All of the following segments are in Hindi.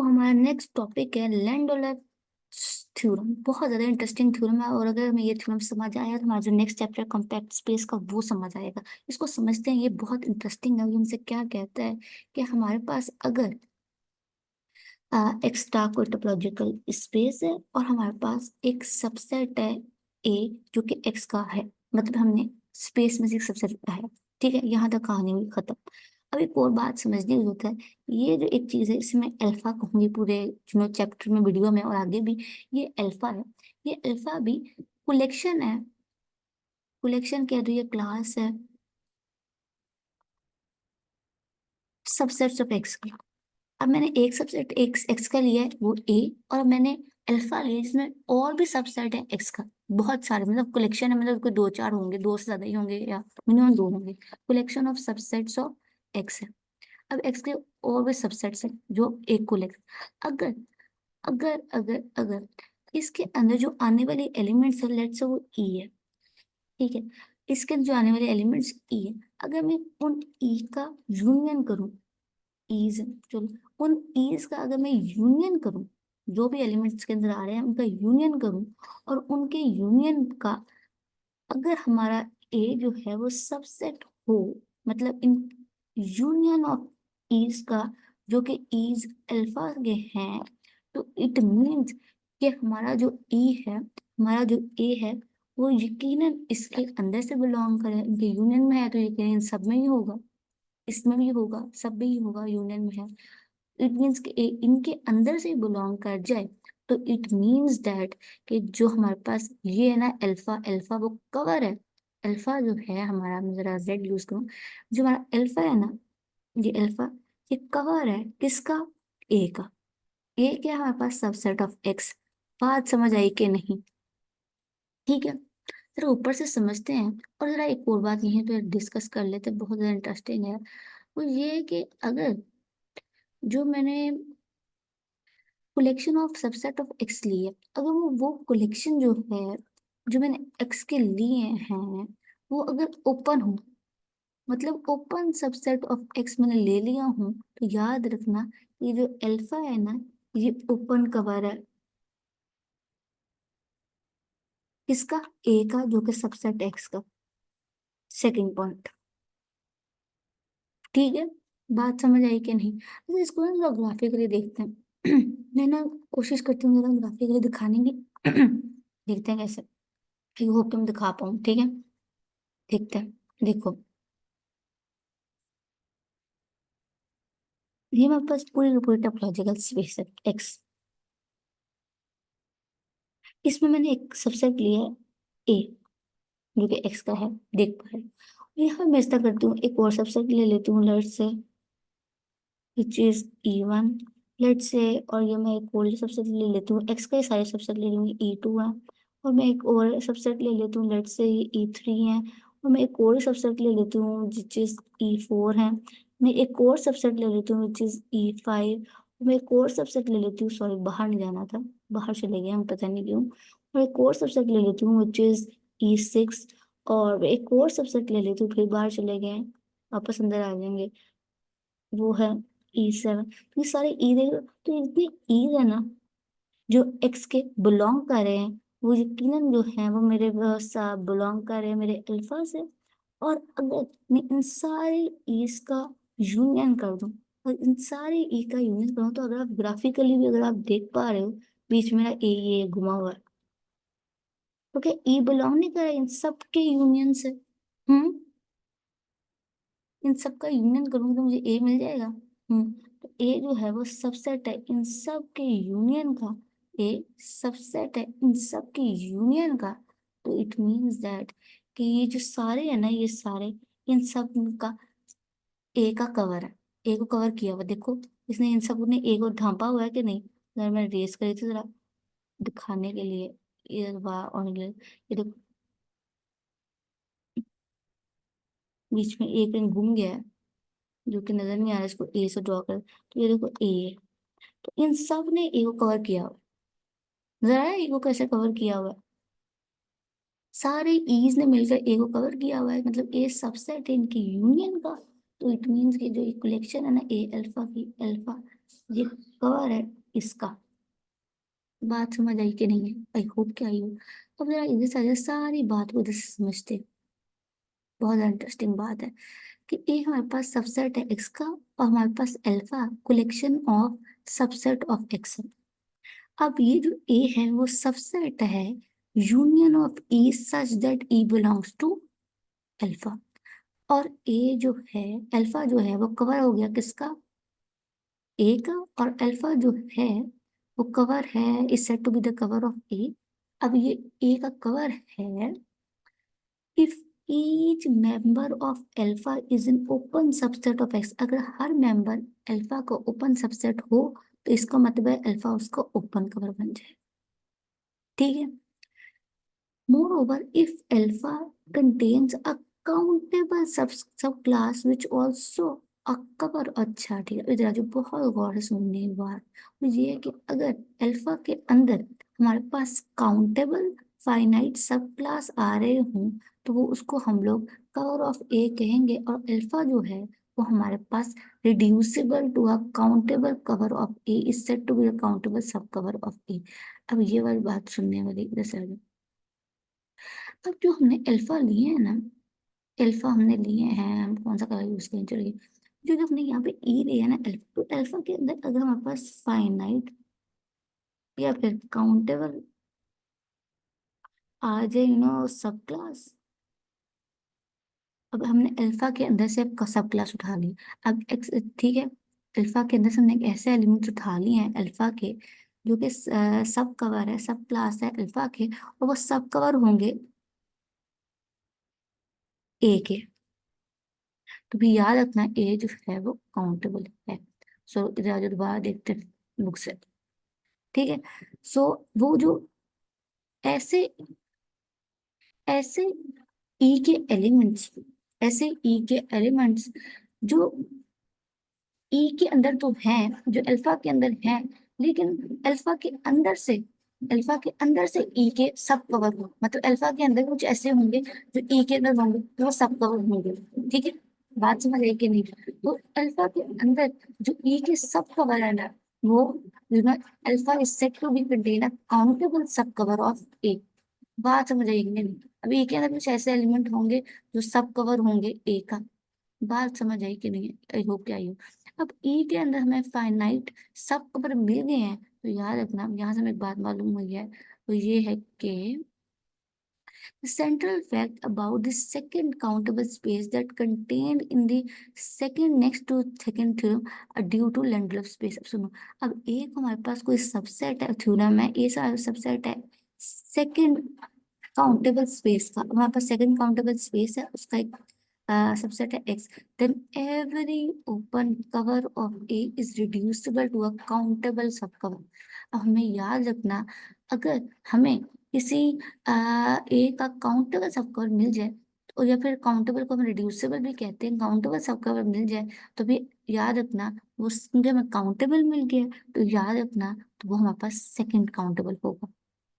हमारा नेक्स्ट टॉपिक है लैंडोलर थ्योरम। बहुत ज्यादा इंटरेस्टिंग थ्योरम है, और अगर हमें ये थ्योरम समझ आया तो हमारा जो नेक्स्ट चैप्टर कॉम्पैक्ट स्पेस का वो समझ आएगा। इसको समझते हैं, ये बहुत इंटरेस्टिंग है। ये हमसे क्या कहता है कि हमारे पास अगर एक्स्ट्रा कोई टोपोलॉजिकल स्पेस है और हमारे पास एक सबसेट है ए जो कि एक्स का है, मतलब हमने स्पेस में से एक सबसेट उठाया। ठीक है, यहाँ तक कहानी हुई खत्म। अब एक और बात समझने की जरूरत है। ये जो एक चीज है इसे मैं अल्फा कहूंगी पूरे चैप्टर में, वीडियो में और आगे भी। ये अल्फा है। ये अल्फा भी कलेक्शन है। कलेक्शन कह दो, ये क्लास है सबसेट्स ऑफ एक्स। अब मैंने एक सबसेट एक्स एक्स का लिया है वो ए, और अब मैंने अल्फा लिया जिसमें और भी सबसेट है एक्स का। बहुत सारे, मतलब कलेक्शन है, मतलब कोई दो चार होंगे, दो से ज्यादा ही होंगे या मिनिमम दो होंगे। Collection of subsets of x है। अब एक्स के और भी सबसेट्स हैं जो एक को लेकर। अगर अगर अगर अगर इसके अंदर जो आने वाले एलिमेंट्स है, लेट्स से वो ई है। ठीक है, इसके अंदर जो आने वाले एलिमेंट्स ई है, अगर मैं उन ई का यूनियन करूं, ईज, चलो उन ईज का अगर मैं यूनियन करूं, जो भी एलिमेंट्स के अंदर आ रहे हैं उनका यूनियन करूं, और उनके यूनियन का अगर हमारा ए जो है वो सबसेट हो, मतलब इन यूनियन ऑफ ईज का जो कि ईज अल्फा के हैं, तो इट मीन्स कि हमारा जो ई है, हमारा जो ए है, वो यकीनन इसके अंदर से बिलोंग करे। इनके यूनियन में है तो यकीनन सब में ही होगा, इसमें भी होगा, सब में ही होगा, यूनियन में है। इट मीन्स कि इनके अंदर से बिलोंग कर जाए, तो इट मीन्स दैट कि जो हमारे पास ये है ना अल्फा, अल्फा वो कवर है। अल्फा जो है हमारा, मैं जरा जेड यूज करूँ, जो हमारा अल्फा है ना, ये अल्फा, ये कवर है किसका, ए का। ए क्या है हमारे पास सबसेट ऑफ एक्स। बात समझ आई कि नहीं? ठीक है, जरा ऊपर से समझते हैं। और जरा एक और बात यही तो डिस्कस कर लेते हैं, बहुत ज्यादा इंटरेस्टिंग है। वो ये है कि अगर जो मैंने collection of subset of x लिए, अगर वो कलेक्शन जो है, जो मैंने एक्स के लिए हैं, वो अगर ओपन हो, मतलब ओपन सबसेट ऑफ एक्स मैंने ले लिया हूं, तो याद रखना ये जो अल्फा है ना, ये ओपन कवर है किसका, ए का, जो कि सबसेट एक्स का। सेकंड पॉइंट, ठीक है। बात समझ आई कि नहीं? तो इसको ना ग्राफिकली देखते हैं। मैं ना कोशिश करती हूँ जरा ग्राफिकली दिखाने की। देखते हैं कैसे। आई होप कि मैं दिखा पाऊँ, ठीक है। देखते हैं, देखो। ये हमारे पास पूरी की पूरी टोपोलॉजिकल स्पेस है एक्स। इसमें मैंने एक सबसेट लिया है ए, जो कि एक्स का है, देख पा रहे हो। यहाँ मैं ऐसा करती हूँ, एक और सबसेट ले लेती हूँ, लेट से विच इज E1, लेट से। और ये मैं एक और सबसेट ले लेती हूँ, एक्स का ही सारे सबसेट ले लूंगी, E2 है। और मैं एक और सबसेट ले लेती हूँ, लेट से ये E3 है। और मैं एक और सबसेट ले लेती हूँ विच इज E4 है। मैं एक और सबसेट ले लेती हूँ विच इज E5। मैं एक और सबसेट ले लेती हूँ, सॉरी बाहर नहीं जाना था, बाहर चले गए हम, पता नहीं क्यों। और एक और सबसेट ले लेती हूँ विच इज E6। और एक और सबसेट ले लेती हूँ, फिर बाहर चले गए, वापस अंदर आ जाएंगे, वो है E7। ये सारे ई देख लो, तो इतने ई है ना जो एक्स के बिलोंग कर रहे हैं, वो यकीनन जो है वो मेरे बिलोंग कर रहे हैं मेरे अल्फा से। और अगर मैं इन सारे ईज का यूनियन कर दूं, और इन सारे ई का यूनियन करूं, तो अगर आप ग्राफिकली भी अगर आप देख पा रहे हो, बीच में मेरा ए ये घुमा हुआ है, तो क्या ई बिलोंग नहीं कर रहा है इन सब के यूनियन से? हम्म, इन सब का यूनियन करूंगी तो मुझे ए मिल जाएगा। तो ए जो है वो सबसेट है इन सब के यूनियन का। ए सबसेट है इन सब के यूनियन का। तो इट मीन्स दैट कि ये जो सारे है ना, ये सारे इन सब का ए का कवर है। ए को कवर किया हुआ देखो, इसने इन सब ने ए को ढांपा हुआ है कि नहीं? अगर मैं रेस करी थी जरा दिखाने के लिए, ये वाह, और ये देखो, बीच में एक रिंग घूम गया है जो कि नजर नहीं आ रहा है, इसको ए से ड्रॉ कर, तो ये देखो ए है। तो इन सब ने ए को कवर किया हुआ है। जरा ए को कैसे कवर किया हुआ है? सारे ईज ने मिलकर ए को कवर किया हुआ है, मतलब ए सबसेट है इनकी यूनियन का। तो इट मीन्स कि जो ये कलेक्शन है ना ए अल्फा की, अल्फा ये कवर है इसका। बात समझ आई कि नहीं है? आई होप कि आई हो। अब जरा इधर से सारी बात को इधर से समझते हैं। बहुत इंटरेस्टिंग बात है कि ए हमारे पास सबसेट है एक्स का, और हमारे पास alpha collection of subset of x है। अब ये जो ए है वो सबसेट है union of E such that E belongs to alpha. और ए जो है, अल्फा जो है वो कवर हो गया किसका? ए का। और अल्फा जो है वो कवर है, is said to be the cover of A. अब ये ए का कवर है if each member of alpha is an open subset of x। अगर हर मेंबर अल्फा का ओपन सबसेट हो तो इसका मतलब है अल्फा उसका ओपन कवर बन जाए। ठीक है। Moreover, if alpha contains a countable subclass which also a cover, अच्छा ठीक है, इधर जो बहुत गौर से सुनने की बात तो ये है कि अगर अल्फा के अंदर हमारे पास काउंटेबल फाइनाइट सब क्लास आ रहे हों तो वो उसको हम लोग कवर ऑफ ए कहेंगे, और अल्फा जो है वो हमारे पास reducible to a countable cover of A is said to be a countable सब कवर ऑफ ए। अब ये वाली बात सुनने वाली इधर से आगे। अब जो हमने अल्फा लिए हैं ना, अल्फा हमने लिए हैं, हम कौन सा कलर यूज करें, चलिए जो जो हमने यहाँ पे ई लिया है ना अल्फा, तो अल्फा के अंदर अगर हमारे पास फाइनाइट या फिर काउंटेबल आ जाए सब क्लास। अब हमने अल्फा के अंदर से सब क्लास उठा ली। अब एक्स ठीक है, अल्फा के अंदर से हमने एक ऐसे एलिमेंट उठा लिए हैं अल्फा के जो कि सब कवर है, सब क्लास है अल्फा के, और वो सब कवर होंगे ए के। तो भी याद रखना ए जो है वो काउंटेबल है। सो इधर आ जाओ, दोबारा देखते हैं बुक से। ठीक है। सो वो जो ऐसे ऐसे ई के एलिमेंट्स, ऐसे ई के एलिमेंट्स जो ई के अंदर तो हैं, जो अल्फा के अंदर हैं, लेकिन अल्फा के अंदर से, अल्फा के अंदर से ई के सब कवर हो, मतलब अल्फा के अंदर कुछ ऐसे होंगे जो ई के अंदर होंगे तो वो सब कवर होंगे। ठीक है, बात समझ आई कि नहीं? तो अल्फा के अंदर जो ई के सब कवर है ना, वो alpha is said to be contain a countable सब कवर ऑफ ए। बात समझ आई कि नहीं? अब ए के अंदर कुछ ऐसे एलिमेंट होंगे जो सब कवर होंगे ए का। बात समझ आई कि नहीं? आई होप क्या आई हो। अब ई के अंदर हमें फाइनाइट सब कवर मिल गए हैं, तो याद रखना यहाँ से हमें एक बात मालूम हुई है, तो ये है कि the central fact about the second countable space that contained in the second next to second theorem are due to Landgraf space। अब सुनो, अब एक हमारे पास कोई सबसेट है, थ्योरम है, ये सारा सबसेट है सेकंड काउंटेबल स्पेस का, हमारे पास सेकंड काउंटेबल स्पेस है, उसका एक सबसेट है X, then every open cover of A is reducible to a countable सब कवर। अब हमें याद रखना, अगर हमें किसी ए का काउंटेबल सब कवर मिल जाए, तो या फिर काउंटेबल को हम रिड्यूसिबल भी कहते हैं, काउंटेबल सब कवर मिल जाए तो भी याद रखना वो क्योंकि हमें काउंटेबल मिल गया, तो याद रखना तो वो हमारे पास सेकंड काउंटेबल होगा।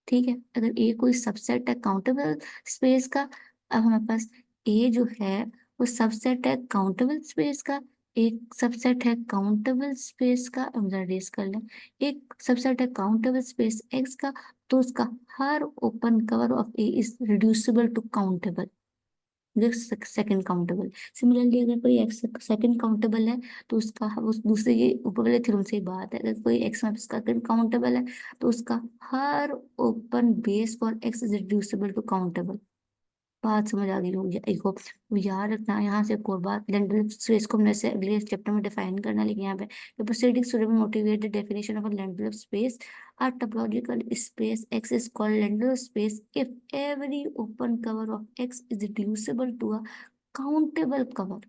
ठीक है, अगर ए कोई सबसेट है काउंटेबल स्पेस का, अब हमारे पास ए जो है वो सबसेट है काउंटेबल स्पेस का, एक सबसेट है काउंटेबल स्पेस का, अब जरा रेस कर लें, एक सबसेट है काउंटेबल स्पेस एक्स का, तो उसका हर open cover of A is reducible to countable, second countable. Similarly अगर कोई एक्स सेकंड काउंटेबल है तो उसका उस दूसरे ये ऊपर वाले थ्योरम से ही बात है, अगर कोई एक्स में सेकंड काउंटेबल है तो उसका हर open base for x is reducible to countable. बात समझ आ गई होगी आई होप। याद रखना यहाँ से एक और बात, लैंडल स्पेस को हमने से अगले चैप्टर में डिफाइन करना, लेकिन यहाँ पे the preceding theorem motivate the definition of a Landgraf space। A topological space X is called Landgraf space if every open cover of X is reducible to a countable cover।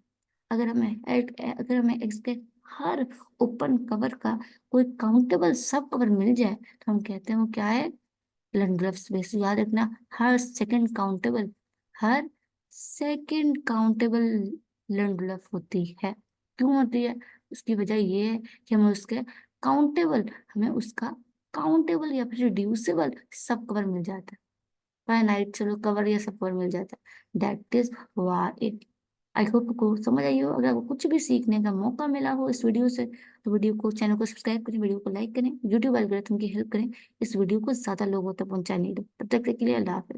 अगर हमें X के हर ओपन कवर का कोई काउंटेबल सब कवर मिल जाए तो हम कहते हैं वो क्या है? लैंडग्रफ स्पेस। याद रखना, हर सेकंड काउंटेबल, हर सेकंड काउंटेबल लैंडग्रफ होती है। क्यों होती है? उसकी वजह ये है कि हमें उसका काउंटेबल या फिर रिड्यूसिबल सब कवर मिल जाता है, फाइनाइट चलो कवर या सब कवर मिल जाता है, that is Y. I hope आपको समझ आई हो। अगर आपको कुछ भी सीखने का मौका मिला हो इस वीडियो से तो वीडियो को, चैनल को सब्सक्राइब करें, वीडियो को लाइक करें, यूट्यूब एल्गोरिथम की हेल्प करें, इस वीडियो को ज्यादा लोगों तक पहुंचाने दो। तब तक के लिए अल्लाह हाफिज।